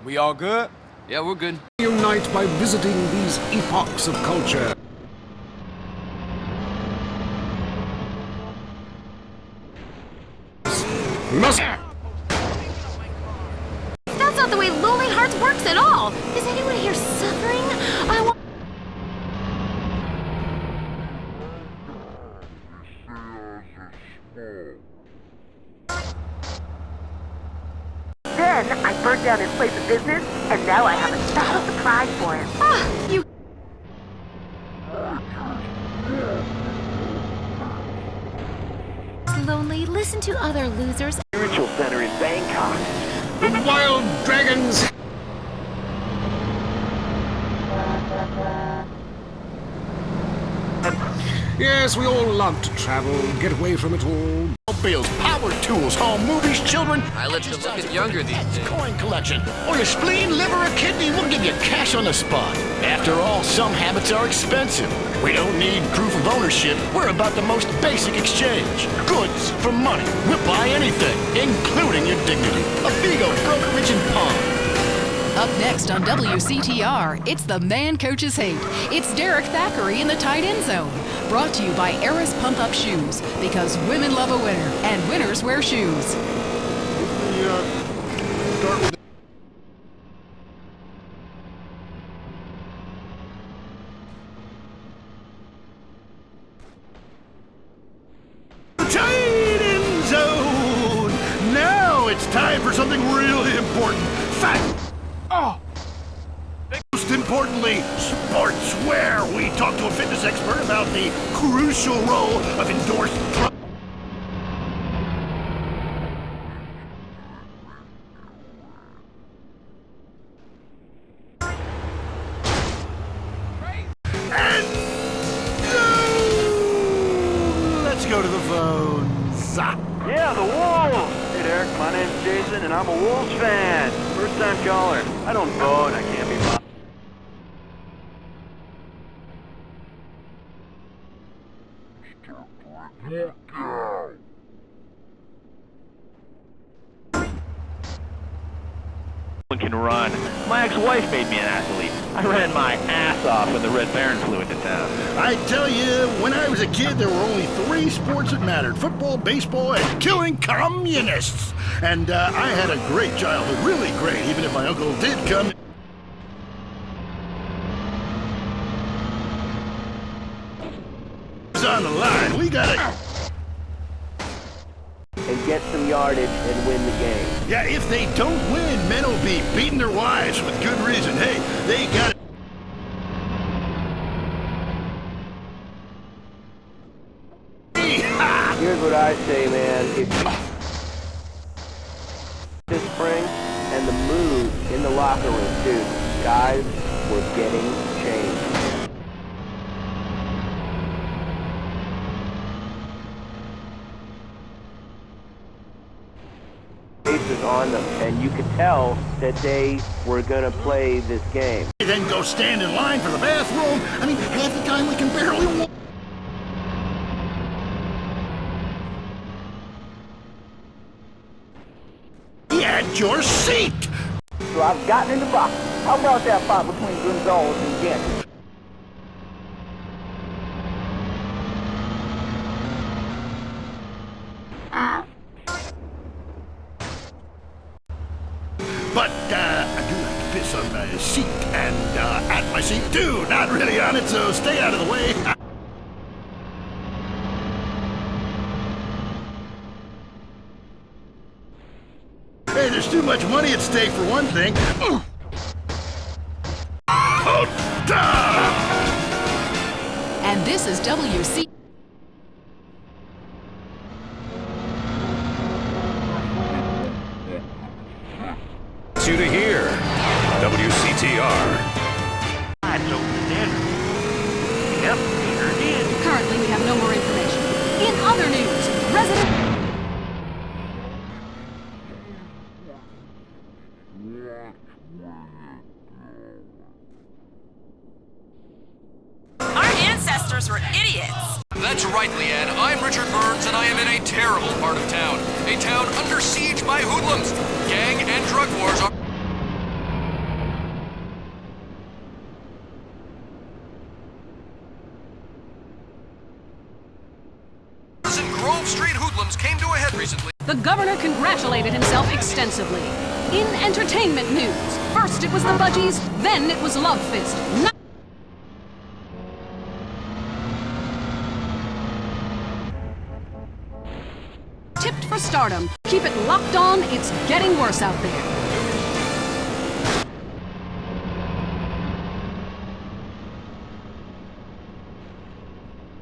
We all good? Yeah, we're good. Unite by visiting these epochs of culture. We must... That's not the way Lonely Hearts works at all! Is anyone here suffering? I want... Then I burnt down his place of business, and now I have a special surprise for him. Ah, you... Lonely, listen to other losers. Spiritual center in Bangkok. The wild dragons! Yes, we all love to travel, get away from it all. Bills, power tools, home movies, children. I let you look younger these days. Coin collection. Or your spleen, liver, or kidney, we'll give you cash on the spot. After all, some habits are expensive. We don't need proof of ownership. We're about the most basic exchange. Goods for money. We'll buy anything, including your dignity. A Vigo brokerage and pawn. Up next on WCTR, it's the Man Coaches Hate. It's Derek Thackeray in the tight end zone. Brought to you by Eris Pump Up Shoes, because women love a winner, and winners wear shoes. Start with tight end zone. Now it's time for something really important. Fact. Oh. Most importantly, sportswear. We talked to a fitness expert about the crucial role of endorsed drugs. And let's go to the phones. Yeah, the Wolves! Hey, Derek, my name's Jason, and I'm a Wolves fan. First-time caller. I don't vote, I can't be bothered. Can run. My ex-wife made me an athlete. I ran my ass off when the Red Baron flew into town. I tell you, when I was a kid, there were only 3 sports that mattered: football, baseball, and killing communists. And I had a great childhood, really great, even if my uncle did come. It's on the line. We got it. And get some yardage and win the game. Yeah, if they don't win, men will be beating their wives with good reason. Hey, they got it. Here's what I say, man. If this spring and the mood in the locker room, dude, guys, we're getting changed. Faces on them, and you could tell that they were gonna play this game. Then go stand in line for the bathroom. I mean, half the time we can barely walk. At your seat. So I've gotten in the box. How about that fight between Gonzalez and Gent? But I do like to piss on my seat and at my seat too. Not really on it, so stay out of the way. Hey, there's too much money at stake for one thing. And this is WC. You to hear WCTR. Yep, sure did. Currently, we have no more information. In other news, resident... Our ancestors were idiots. That's right, Leanne. I'm Richard Burns, and I am in a terrible part of town. A town under siege by hoodlums. Gang and drug wars are... of street hoodlums came to a head recently. The governor congratulated himself extensively. In entertainment news, first it was the Budgies, then it was Love Fist. Tipped for stardom. Keep it locked on, it's getting worse out there.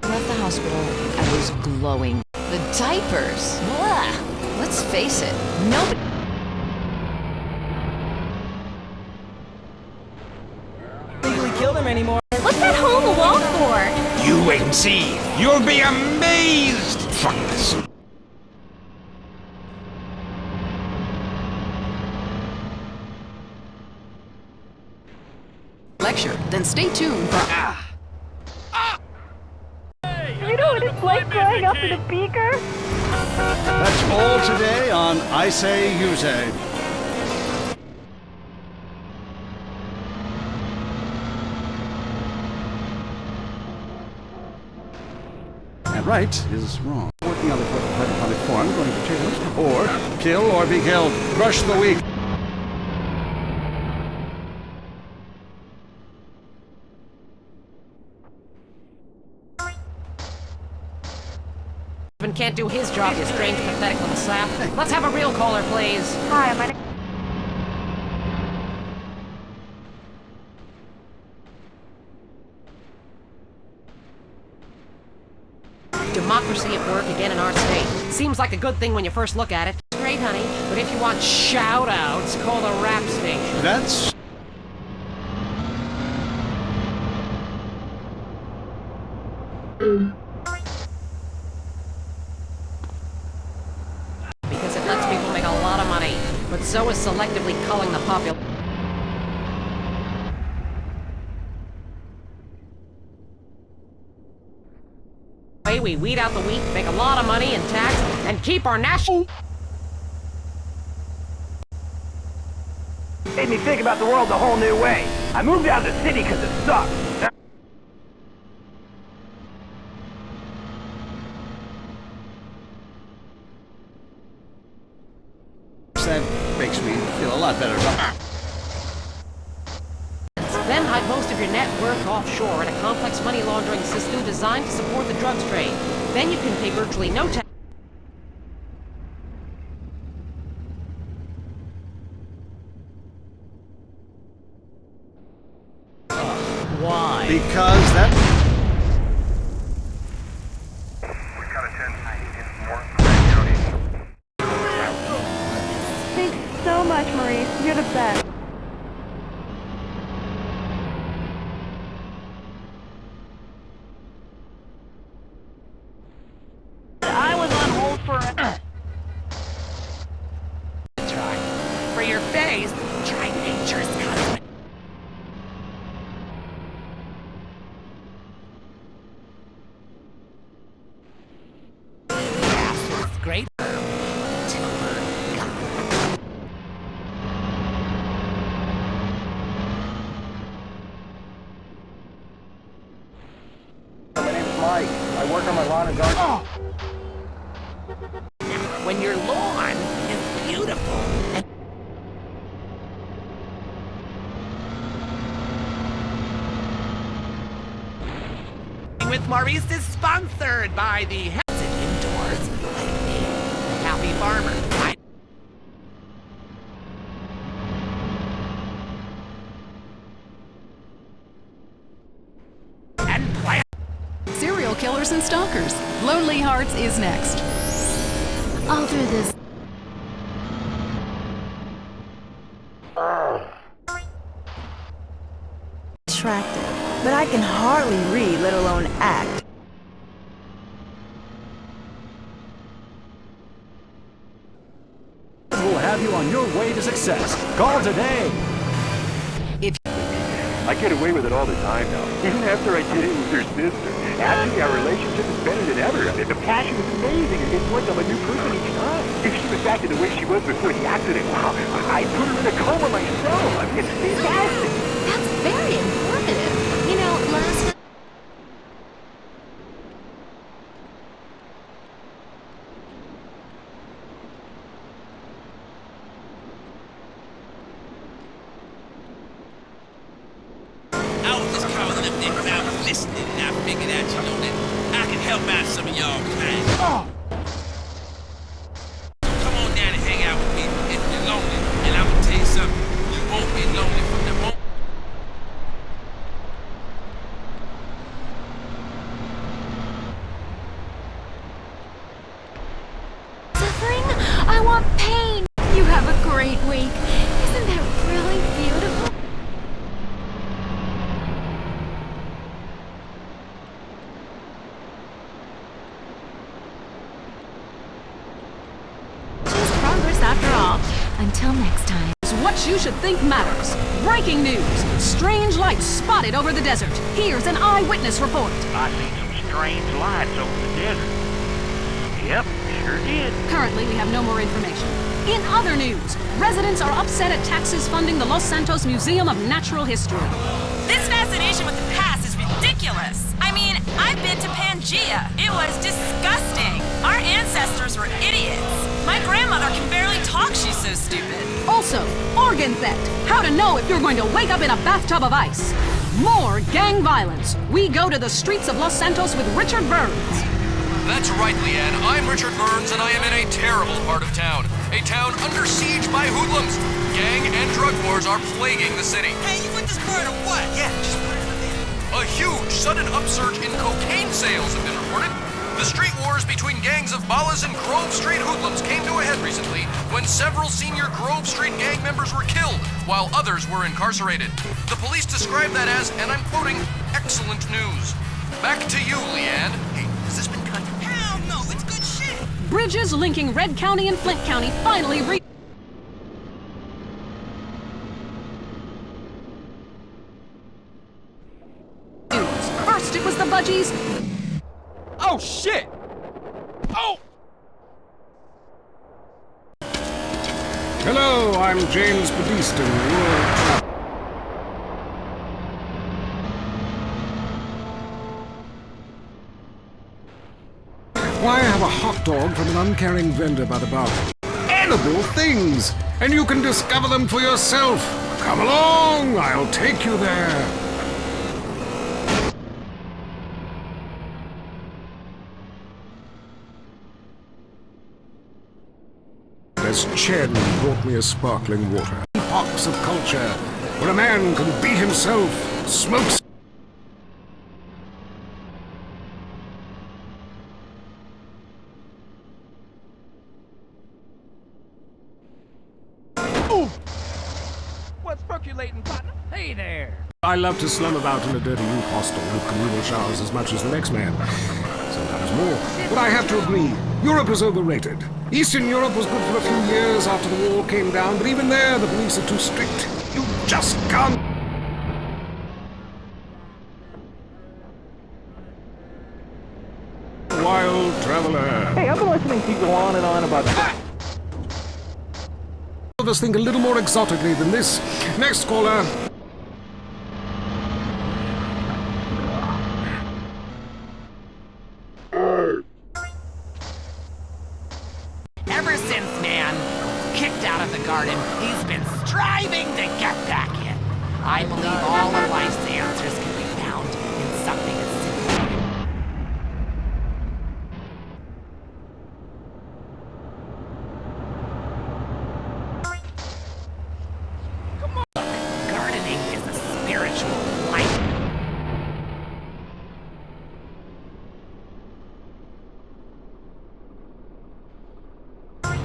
Left the hospital, I was glowing. The diapers, blah. Let's face it, nobody. Legally kill them anymore. What's that hole in the wall for? You wait and see. You'll be amazed. Fuck this. Lecture, then stay tuned for You know what it's like growing up in a beaker? That's all today on I Say, You Say. And right is wrong. Working on the public forum, going to potatoes, or kill or be killed. Crush the weak. Can't do his job, you strange, pathetic little sap. Let's have a real caller, please. Hi, my name... Democracy at work again in our state. Seems like a good thing when you first look at it. Great, honey. But if you want shout-outs, call the rap station. That's... Because it lets people make a lot of money. But so is selectively culling the populace. We weed out the wheat, make a lot of money in tax, and keep our national... Made me think about the world a whole new way. I moved out of the city because it sucks. That makes me feel a lot better about... Then hide most of your net worth offshore in a complex money laundering system designed to support the drugs trade. Then you can pay virtually no tax. Why? Because that... Thanks so much, Maurice. You're the best. I was on hold for a... For your face, try nature's cosmetic. Yes, great. My name's Mike. I work on my lawn and garden. When your lawn is beautiful and with Maurice is sponsored by the Hudson Indoors like me, the Happy Farmer. And plant Serial Killers and Stalkers. Lonely Hearts is next. All through this. Attractive, but I can hardly read, let alone act. We'll have you on your way to success. Call today. I get away with it all the time now. Even after I did it with her sister. Actually, our relationship is better than ever. I mean, the passion is amazing. It's like I'm a new person each time. If she was back to the way she was before the accident, wow, I'd put her in a coma myself. I mean, it's fantastic. That's very informative. You know, last listening, and I figured out, you know, that I can help out some of y'all kind. Oh. So come on down and hang out with me if you're lonely. And I'm gonna tell you something, you won't be lonely from the moment. Suffering? I want pain. You have a great week. Isn't that really beautiful? Choose progress after all. Until next time. What you should think matters. Breaking news. Strange lights spotted over the desert. Here's an eyewitness report. I seen some strange lights over the desert. Yep, sure did. Currently, we have no more information. In other news, residents are upset at taxes funding the Los Santos Museum of Natural History. This fascination with the past is ridiculous. I mean, I've been to Pangea. It was disgusting. Our ancestors were idiots. My grandmother can barely talk, she's so stupid. Also, organ theft. How to know if you're going to wake up in a bathtub of ice. More gang violence. We go to the streets of Los Santos with Richard Burns. That's right, Leanne. I'm Richard Burns, and I am in a terrible part of town. A town under siege by hoodlums. Gang and drug wars are plaguing the city. Hey, you put this car in or what? Yeah, just put it in the bin. A huge sudden upsurge in cocaine sales have been reported. The street wars between gangs of Ballas and Grove Street hoodlums came to a head recently when several senior Grove Street gang members were killed while others were incarcerated. The police described that as, and I'm quoting, excellent news. Back to you, Leanne. Hey, has this been cut? Hell no, it's good shit. Bridges linking Red County and Flint County finally First it was the Budgies. Oh, shit! Oh! Hello, I'm James Badiston. Why have a hot dog from an uncaring vendor by the bar? Edible things! And you can discover them for yourself. Come along, I'll take you there. As Chen brought me a sparkling water. Epochs of culture, where a man can be himself, smokes. Ooh! What's percolating, partner? Hey there! I love to slum about in a dirty youth hostel with communal showers as much as the next man. Sometimes more. But I have to agree, Europe is overrated. Eastern Europe was good for a few years after the wall came down, but even there the police are too strict. You just can't. Wild traveler. Hey, I've been listening to you go on and on about that. All of us think a little more exotically than this. Next caller. Ever since man was kicked out of the garden, he's been striving to get back in. I believe all of life's answers can be found in something as simple. Come on. Gardening is a spiritual life.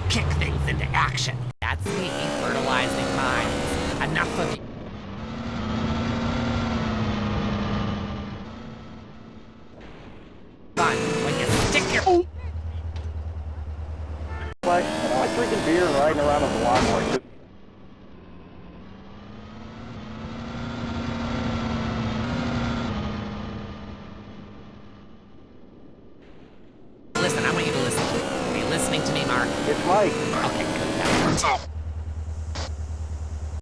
Kick things into action. That's me, fertilizing minds. Enough of you. Fun when you stick your... Oh. Like, I don't like drinking beer and riding around on the lawnmower. Listen, I want you to listen. Are you listening to me, Mark? It's Mike. Okay, good. That works.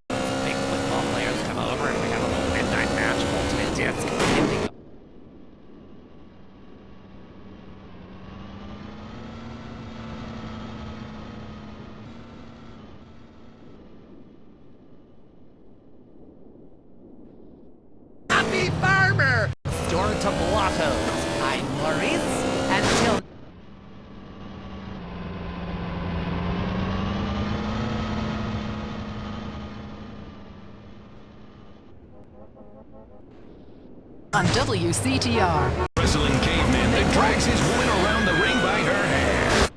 Big football players come over and we got a little midnight match, ultimate disc. Indigo. Happy Farmer! Store to blottos. I'm Maurice. Until on WCTR. Wrestling caveman that drags his woman around the ring by her hair.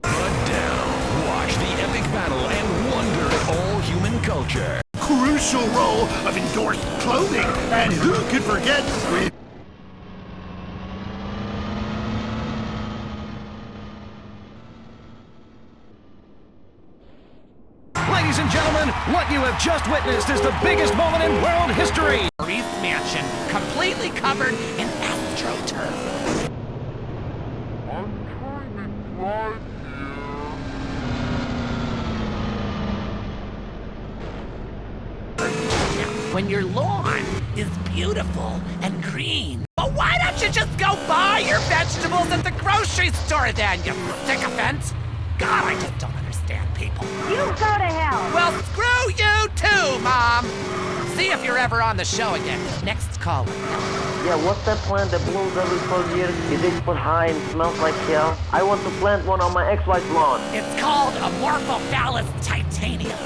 But down, watch the epic battle and wonder at all human culture. Crucial role of endorsed clothing, and who could forget we... Ladies and gentlemen, what you have just witnessed is the biggest moment in world history. Maurice Mansion, completely covered in astroturf. When your lawn is beautiful and green. But why don't you just go buy your vegetables at the grocery store then, you sycophant? God, I just don't understand people. You go to hell. Well, screw you too, Mom. See if you're ever on the show again. Next caller. Yeah, what's that plant that blooms every 12 years? Is 8 foot high and smells like hell? I want to plant one on my ex-wife's lawn. It's called Amorphophallus titanium.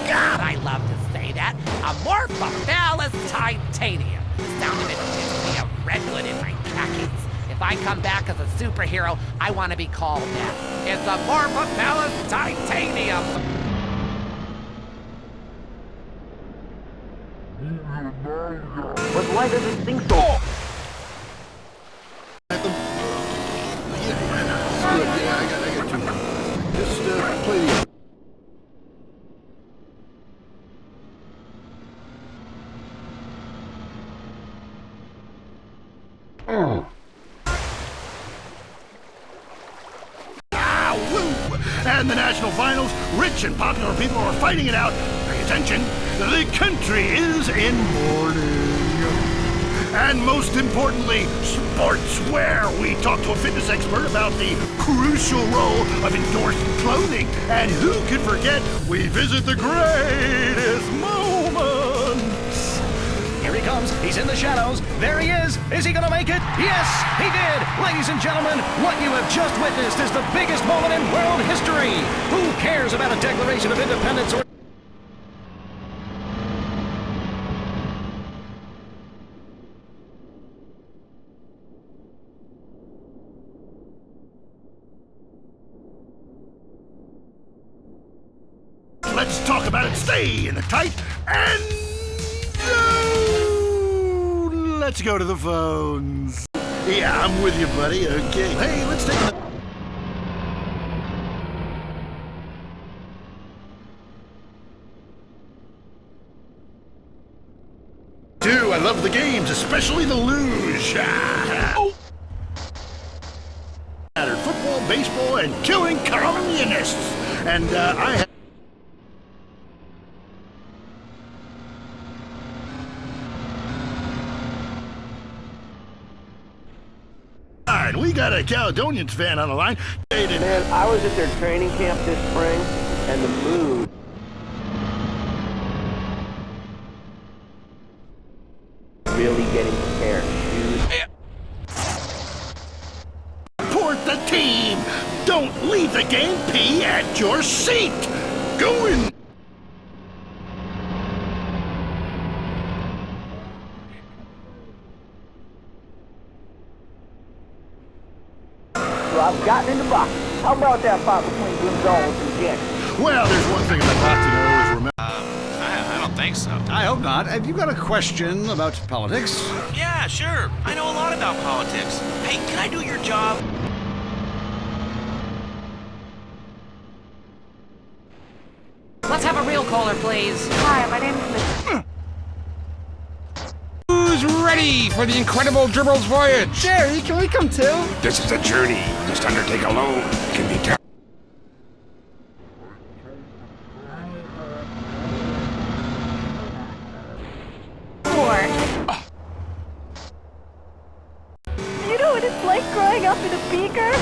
God, I love to say that. Amorphophallus titanium. The sound of it gives me a redwood in my khakis. If I come back as a superhero, I want to be called that. It's Amorphophallus titanium. But why does it stink so? Just play the... And the national finals, rich and popular people are fighting it out. Pay attention, the country is in mourning. And most importantly, sportswear. We talked to a fitness expert about the crucial role of endorsed clothing. And who could forget, we visit the greatest moments. Here he comes. He's in the shadows. There he is. Is he going to make it? Yes, he did. Ladies and gentlemen, what you have just witnessed is the biggest moment in world history. Who cares about a Declaration of Independence or... Let's talk about it. Stay in the tight and... let's go to the phones. Yeah, I'm with you, buddy. Okay. Hey, let's take a... I love the games, especially the luge. Oh. Football, baseball, and killing communists. And I have... And we got a Caledonians fan on the line. Man, I was at their training camp this spring, and the mood... really getting prepared. Support the team! Don't leave the game, pee at your seat! Go in! So I've gotten into boxing. How about that fight between Gonzalez and Jackson? Well, there's one thing I'd like to know is remember... I don't think so. I hope not. Have you got a question about politics? Yeah, sure. I know a lot about politics. Hey, can I do your job? Let's have a real caller, please. Hi, my name is Miss... Who's ready for the incredible Dribbles voyage? Jerry, can we come too? This is a journey you must undertake alone. It can be terrible. You know what it's like growing up in a beaker?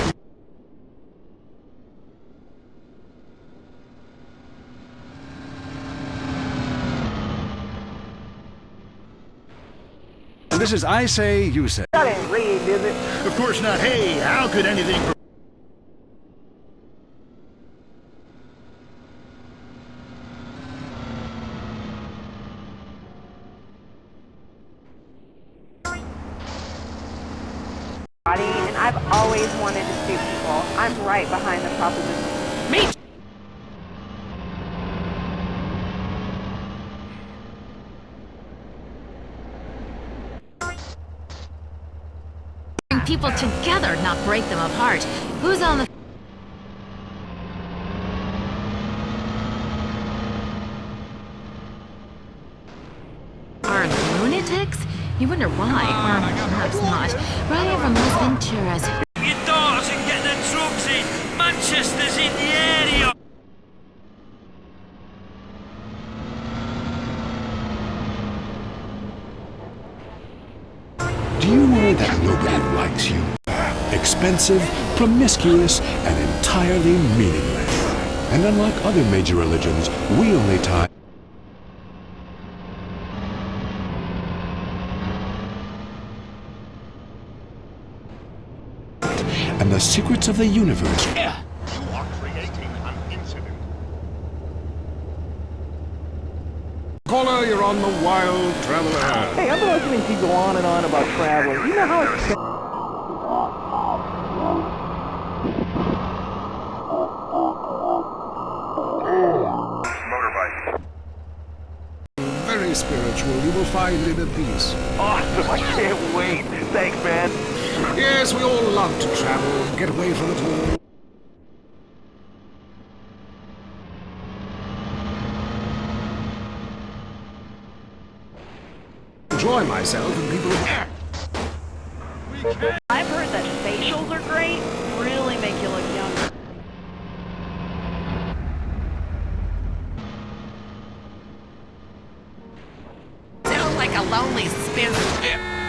This is I say, you say. That ain't rigged, is it? Of course not. Hey, how could anything... And I've always wanted to see people. I'm right behind the proposition. Me. Bring people together, not break them apart. Who's on the... Are lunatics? You wonder why, or perhaps not. Riding from Las Venturas. Your daughters and get the drugs in. Manchester's in the area. Do you worry that nobody likes you? Expensive, promiscuous, and entirely meaningless. And unlike other major religions, we only tie... and the secrets of the universe. You are creating an incident. Caller, you're on the Wild Traveler. Hey, I've been listening to you go on and on about traveling. You know how it's... Motorbike. Very spiritual. You will find inner peace. Awesome. I can't wait. Thanks, man. Yes, we all love to travel, get away from it all. Enjoy myself and people... I've heard that facials are great. Really make you look younger. Sound like a lonely spinster.